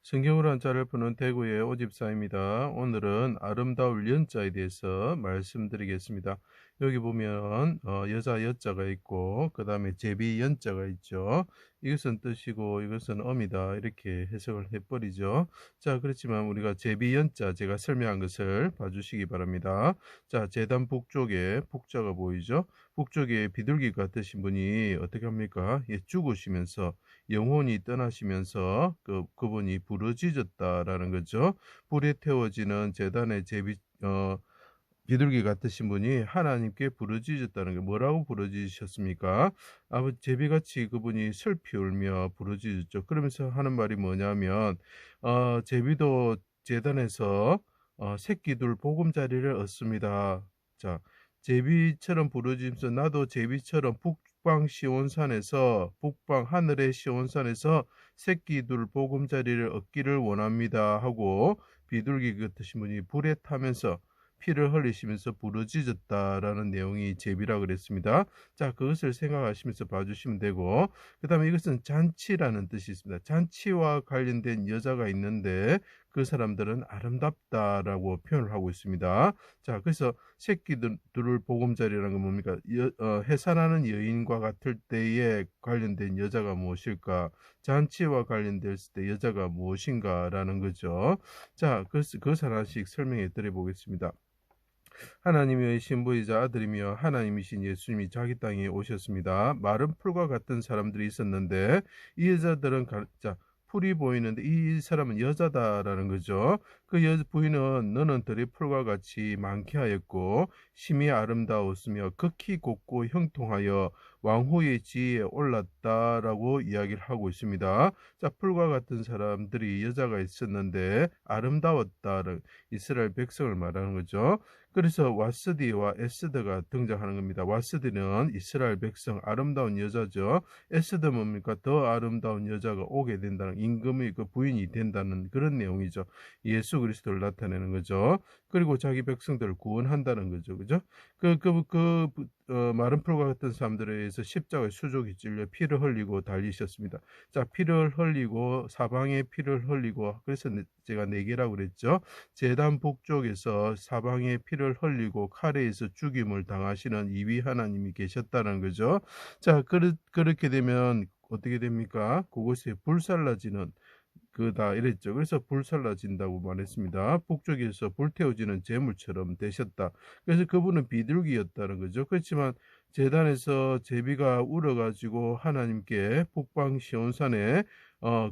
성경으로 한자를 푸는 대구의 오집사입니다. 오늘은 아름다울 연자에 대해서 말씀드리겠습니다. 여기 보면 여자 여자가 있고 그 다음에 제비 연자가 있죠. 이것은 뜻이고 이것은 어미다 이렇게 해석을 해버리죠. 자, 그렇지만 우리가 제비 연자 제가 설명한 것을 봐주시기 바랍니다. 자, 제단 북쪽에 북자가 보이죠. 북쪽에 비둘기 같으신 분이 어떻게 합니까? 예, 죽으시면서 영혼이 떠나시면서 그분이 부르짖었다라는 거죠. 불에 태워지는 제단의 비둘기 같으신 분이 하나님께 부르짖었다는 게 뭐라고 부르짖으셨습니까? 아버지 제비같이 그분이 슬피 울며 부르짖었죠. 그러면서 하는 말이 뭐냐면 제비도 제단에서 새끼 둘 보금자리를 얻습니다. 자, 제비처럼 부르짖으면서 나도 제비처럼 북방 시온산에서 북방 하늘의 시온산에서 새끼 둘 보금자리를 얻기를 원합니다 하고 비둘기 같으신 분이 불에 타면서 피를 흘리시면서 부르짖었다라는 내용이 제비라 그랬습니다. 자, 그것을 생각하시면서 봐주시면 되고, 그 다음에 이것은 잔치라는 뜻이 있습니다. 잔치와 관련된 여자가 있는데 그 사람들은 아름답다라고 표현을 하고 있습니다. 자, 그래서 새끼들을 보금자리라는 건 뭡니까? 해산하는 여인과 같을 때에 관련된 여자가 무엇일까? 잔치와 관련됐을 때 여자가 무엇인가라는 거죠. 자, 그것을 하나씩 설명해 드려 보겠습니다. 하나님의 신부이자 아들이며 하나님이신 예수님이 자기 땅에 오셨습니다. 마른 풀과 같은 사람들이 있었는데 이 여자들은 풀이 보이는데 이 사람은 여자다라는 거죠. 그 부인은 너는 들의 풀과 같이 많게 하였고 심히 아름다웠으며 극히 곱고 형통하여 왕후의 지위에 올랐다라고 이야기를 하고 있습니다. 자, 풀과 같은 사람들이 여자가 있었는데 아름다웠다는 이스라엘 백성을 말하는 거죠. 그래서 와스디와 에스더가 등장하는 겁니다. 와스디는 이스라엘 백성 아름다운 여자죠. 에스더 뭡니까? 더 아름다운 여자가 오게 된다는 임금의 그 부인이 된다는 그런 내용이죠. 예수 그리스도를 나타내는 거죠. 그리고 자기 백성들을 구원한다는 거죠. 그죠? 마른 풀과 같은 사람들에 의해서 십자가의 수족이 찔려 피를 흘리고 달리셨습니다. 자, 피를 흘리고 사방에 피를 흘리고 그래서 제가 네 개라고 그랬죠. 제단 북쪽에서 사방에 피를 흘리고 칼에서 죽임을 당하시는 이위 하나님이 계셨다는 거죠. 자, 그렇게 되면 어떻게 됩니까? 그곳에 불살라지는 그다 이랬죠. 그래서 불살라진다고 말했습니다. 북쪽에서 불태워지는 재물처럼 되셨다. 그래서 그분은 비둘기였다는 거죠. 그렇지만 제단에서 제비가 울어가지고 하나님께 북방 시온산에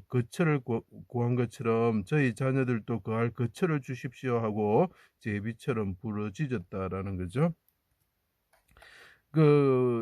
거처를 구한 것처럼 저희 자녀들도 거할 거처를 주십시오 하고 제비처럼 부르짖었다라는 거죠.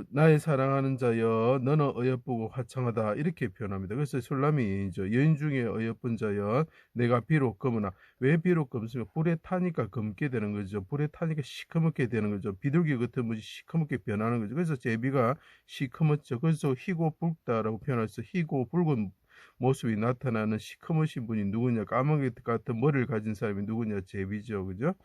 나의 사랑하는 자여 너는 어여쁘고 화창하다 이렇게 표현합니다. 그래서 술람이죠. 여인 중에 어여쁜 자여 내가 비록 검으나 왜 비록 검습니까? 불에 타니까 검게 되는 거죠. 불에 타니까 시커멓게 되는 거죠. 비둘기 같은 것이 시커멓게 변하는 거죠. 그래서 제비가 시커멓죠. 그래서 희고 붉다라고 표현해서 희고 붉은 모습이 나타나는 시커머신 분이 누구냐? 까마귀 같은 머리를 가진 사람이 누구냐? 제비죠. 그죠?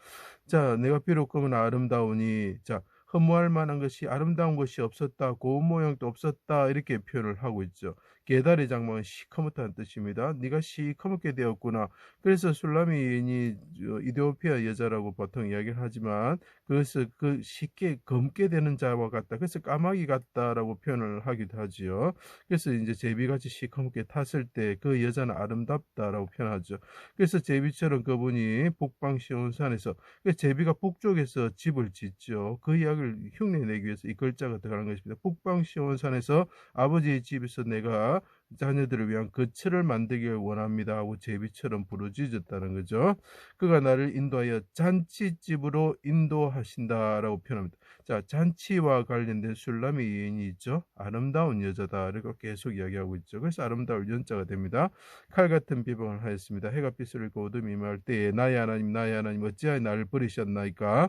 자, 내가 비록 검으나 아름다우니 자 허무할 만한 것이 아름다운 것이 없었다. 고운 모양도 없었다. 이렇게 표현을 하고 있죠. 게다리 장막은 시커멓다는 뜻입니다. 네가 시커멓게 되었구나. 그래서 술라미인이 이디오피아 여자라고 보통 이야기를 하지만 그것을 쉽게 검게 되는 자와 같다. 그래서 까마귀 같다라고 표현을 하기도 하지요. 그래서 이제 제비같이 시커멓게 탔을 때 그 여자는 아름답다라고 표현하죠. 그래서 제비처럼 그분이 북방 시온산에서 제비가 북쪽에서 집을 짓죠. 그 이야기를 흉내내기 위해서 이 글자가 들어가는 것입니다. 북방 시온산에서 아버지의 집에서 내가 자녀들을 위한 거처를 만들기를 원합니다 하고 제비처럼 부르짖었다는 거죠. 그가 나를 인도하여 잔치집으로 인도하신다라고 표현합니다. 자, 잔치와 관련된 술람의 예인이 있죠. 아름다운 여자다 이렇게 계속 이야기하고 있죠. 그래서 아름다울 연자가 됩니다. 칼 같은 비방을 하였습니다. 해가 빛을 잃고 어둠이 임할 때에 나의 하나님 어찌하여 나를 버리셨나이까?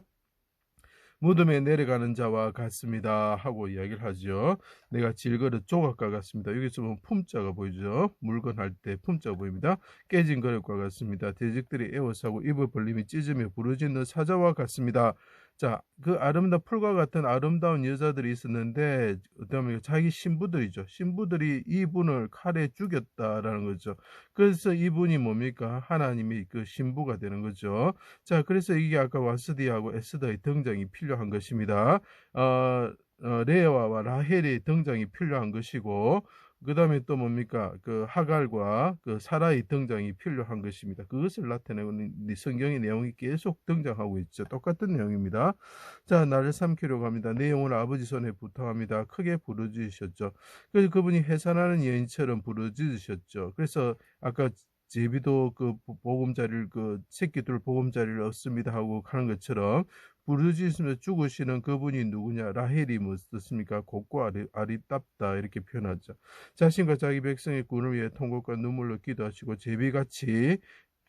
무덤에 내려가는 자와 같습니다 하고 이야기를 하죠. 내가 질그릇 조각과 같습니다. 여기서 보면 품자가 보이죠. 물건 할 때 품자가 보입니다. 깨진 그릇과 같습니다. 돼지들이 에워싸고 입을 벌림이 찢으며 부르짖는 사자와 같습니다. 자, 그 풀과 같은 아름다운 여자들이 있었는데 그다음에 자기 신부들이죠. 신부들이 이분을 칼에 죽였다라는 거죠. 그래서 이분이 뭡니까? 하나님의 그 신부가 되는 거죠. 자, 그래서 이게 아까 와스디하고 에스더의 등장이 필요한 것입니다. 어 레아와 라헬의 등장이 필요한 것이고, 그다음에 또 뭡니까? 그 하갈과 그 사라의 등장이 필요한 것입니다. 그것을 나타내는 이 성경의 내용이 계속 등장하고 있죠. 똑같은 내용입니다. 자, 나를 삼키려고 합니다. 내 영혼을 아버지 손에 부탁합니다. 크게 부르짖으셨죠. 그래서 그분이 해산하는 여인처럼 부르짖으셨죠. 그래서 아까 제비도 그 보금자리를 그 새끼들 보금자리를 얻습니다 하고 하는 것처럼 부르짖으며 죽으시는 그분이 누구냐? 라헬이 묻습니까? 곱고 아리답다 이렇게 표현하죠. 자신과 자기 백성의 구원을 위해 통곡과 눈물로 기도하시고 제비같이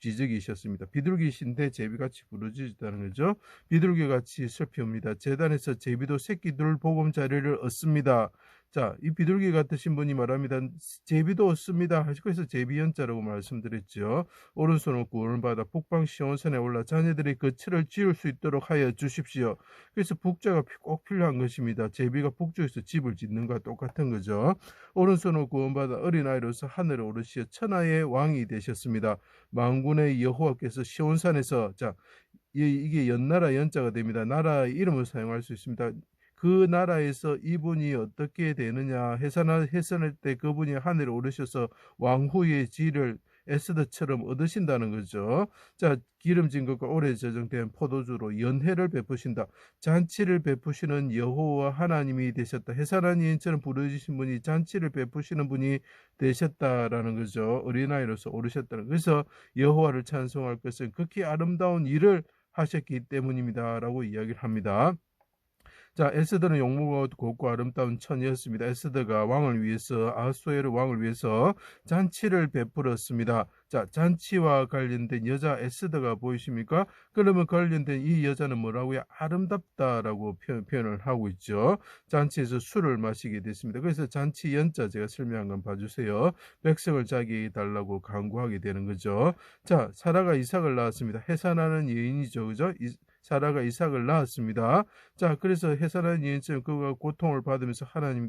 기적이셨습니다. 비둘기신데 제비같이 부르짖었다는 거죠. 비둘기같이 슬피웁니다. 제단에서 제비도 새끼들 보금자리를 얻습니다. 자, 이 비둘기 같으신 분이 말합니다. 제비도 얻습니다. 그래서 제비연자라고 말씀드렸죠. 오른손으로 구원을 받아 북방 시온산에 올라 자녀들의 거처를 지을 수 있도록 하여 주십시오. 그래서 북자가 꼭 필요한 것입니다. 제비가 북쪽에서 집을 짓는 것과 똑같은 거죠. 오른손으로 구원받아 어린아이로서 하늘에 오르시어 천하의 왕이 되셨습니다. 만군의 여호와께서 시온산에서, 자, 이게 연나라 연자가 됩니다. 나라의 이름을 사용할 수 있습니다. 그 나라에서 이분이 어떻게 되느냐, 해산할 때 그분이 하늘에 오르셔서 왕후의 지위를 에스더처럼 얻으신다는 거죠. 자, 기름진 것과 오래 저장된 포도주로 연회를 베푸신다. 잔치를 베푸시는 여호와 하나님이 되셨다. 해산한 여인처럼 부르짖으신 분이 잔치를 베푸시는 분이 되셨다라는 거죠. 어린아이로서 오르셨다는. 그래서 여호와를 찬송할 것은 극히 아름다운 일을 하셨기 때문입니다라고 이야기를 합니다. 자, 에스더는 용모가 곱고 아름다운 처녀였습니다. 에스더가 왕을 위해서, 아하수에르 왕을 위해서 잔치를 베풀었습니다. 자, 잔치와 관련된 여자 에스더가 보이십니까? 그러면 관련된 이 여자는 뭐라고요? 아름답다라고 표현을 하고 있죠. 잔치에서 술을 마시게 됐습니다. 그래서 잔치 연자 제가 설명한 건 봐주세요. 백성을 자기에게 달라고 간구하게 되는 거죠. 자, 사라가 이삭을 낳았습니다. 해산하는 여인이죠. 그죠? 사라가 이삭을 낳았습니다. 자, 그래서 해산한 여인처럼 그가 고통을 받으면서 하나님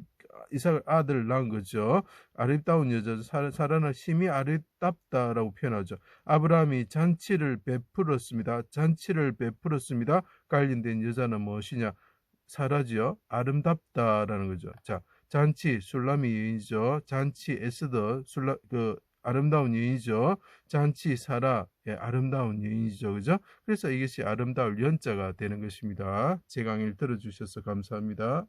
이삭을 아들을 낳은 거죠. 아름다운 여자죠. 사라는 심히 아름답다라고 표현하죠. 아브라함이 잔치를 베풀었습니다. 잔치를 베풀었습니다. 관련된 여자는 무엇이냐? 사라지요. 아름답다라는 거죠. 자, 잔치 술람이 여인이죠. 잔치 에스더 아름다운 여인이죠. 잔치 사라, 예, 아름다운 여인이죠. 그죠? 그래서 이것이 아름다울 연자가 되는 것입니다. 제 강의를 들어주셔서 감사합니다.